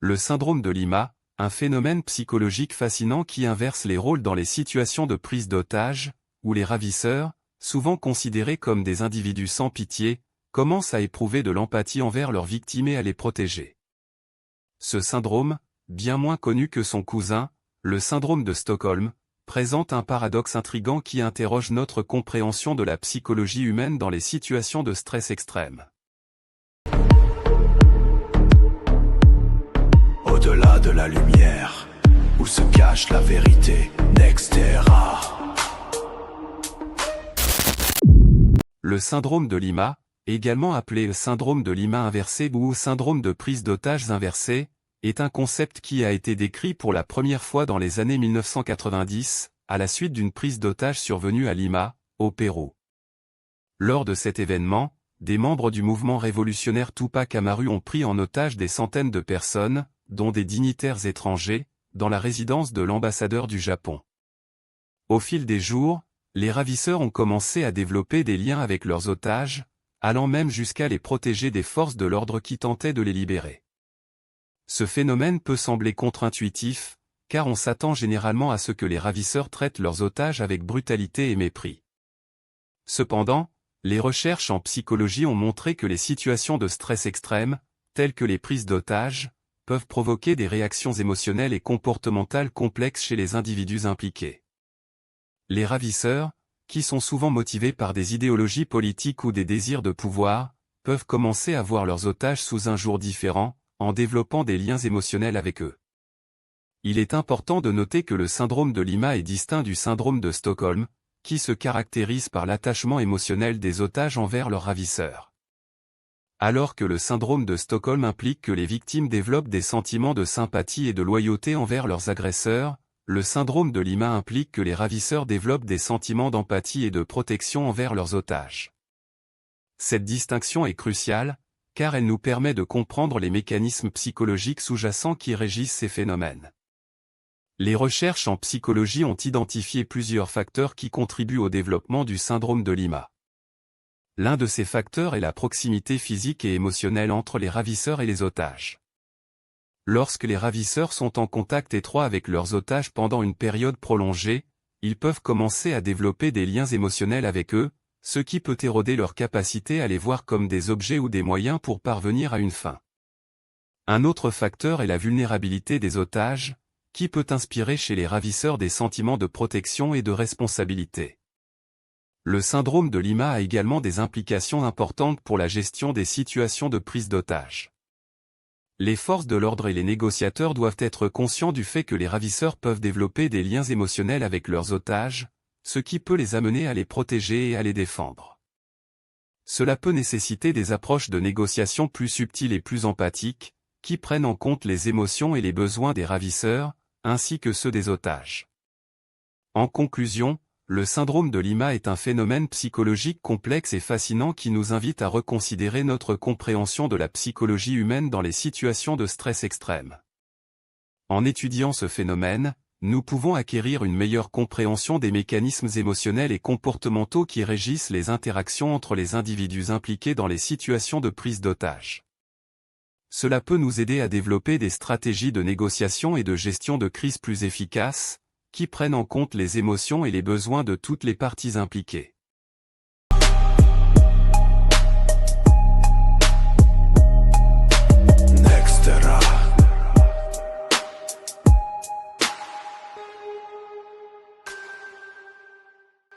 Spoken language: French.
Le syndrome de Lima, un phénomène psychologique fascinant qui inverse les rôles dans les situations de prise d'otage, où les ravisseurs, souvent considérés comme des individus sans pitié, commencent à éprouver de l'empathie envers leurs victimes et à les protéger. Ce syndrome, bien moins connu que son cousin, le syndrome de Stockholm, présente un paradoxe intrigant qui interroge notre compréhension de la psychologie humaine dans les situations de stress extrême. Au-delà de la lumière, où se cache la vérité, Nextera. Le syndrome de Lima, également appelé syndrome de Lima inversé ou syndrome de prise d'otages inversé, est un concept qui a été décrit pour la première fois dans les années 1990, à la suite d'une prise d'otage survenue à Lima, au Pérou. Lors de cet événement, des membres du mouvement révolutionnaire Tupac Amaru ont pris en otage des centaines de personnes, dont des dignitaires étrangers, dans la résidence de l'ambassadeur du Japon. Au fil des jours, les ravisseurs ont commencé à développer des liens avec leurs otages, allant même jusqu'à les protéger des forces de l'ordre qui tentaient de les libérer. Ce phénomène peut sembler contre-intuitif, car on s'attend généralement à ce que les ravisseurs traitent leurs otages avec brutalité et mépris. Cependant, les recherches en psychologie ont montré que les situations de stress extrême, telles que les prises d'otages, peuvent provoquer des réactions émotionnelles et comportementales complexes chez les individus impliqués. Les ravisseurs, qui sont souvent motivés par des idéologies politiques ou des désirs de pouvoir, peuvent commencer à voir leurs otages sous un jour différent, en développant des liens émotionnels avec eux. Il est important de noter que le syndrome de Lima est distinct du syndrome de Stockholm, qui se caractérise par l'attachement émotionnel des otages envers leurs ravisseurs. Alors que le syndrome de Stockholm implique que les victimes développent des sentiments de sympathie et de loyauté envers leurs agresseurs, le syndrome de Lima implique que les ravisseurs développent des sentiments d'empathie et de protection envers leurs otages. Cette distinction est cruciale, car elle nous permet de comprendre les mécanismes psychologiques sous-jacents qui régissent ces phénomènes. Les recherches en psychologie ont identifié plusieurs facteurs qui contribuent au développement du syndrome de Lima. L'un de ces facteurs est la proximité physique et émotionnelle entre les ravisseurs et les otages. Lorsque les ravisseurs sont en contact étroit avec leurs otages pendant une période prolongée, ils peuvent commencer à développer des liens émotionnels avec eux, ce qui peut éroder leur capacité à les voir comme des objets ou des moyens pour parvenir à une fin. Un autre facteur est la vulnérabilité des otages, qui peut inspirer chez les ravisseurs des sentiments de protection et de responsabilité. Le syndrome de Lima a également des implications importantes pour la gestion des situations de prise d'otages. Les forces de l'ordre et les négociateurs doivent être conscients du fait que les ravisseurs peuvent développer des liens émotionnels avec leurs otages, ce qui peut les amener à les protéger et à les défendre. Cela peut nécessiter des approches de négociation plus subtiles et plus empathiques, qui prennent en compte les émotions et les besoins des ravisseurs, ainsi que ceux des otages. En conclusion, le syndrome de Lima est un phénomène psychologique complexe et fascinant qui nous invite à reconsidérer notre compréhension de la psychologie humaine dans les situations de stress extrême. En étudiant ce phénomène, nous pouvons acquérir une meilleure compréhension des mécanismes émotionnels et comportementaux qui régissent les interactions entre les individus impliqués dans les situations de prise d'otage. Cela peut nous aider à développer des stratégies de négociation et de gestion de crise plus efficaces, qui prennent en compte les émotions et les besoins de toutes les parties impliquées.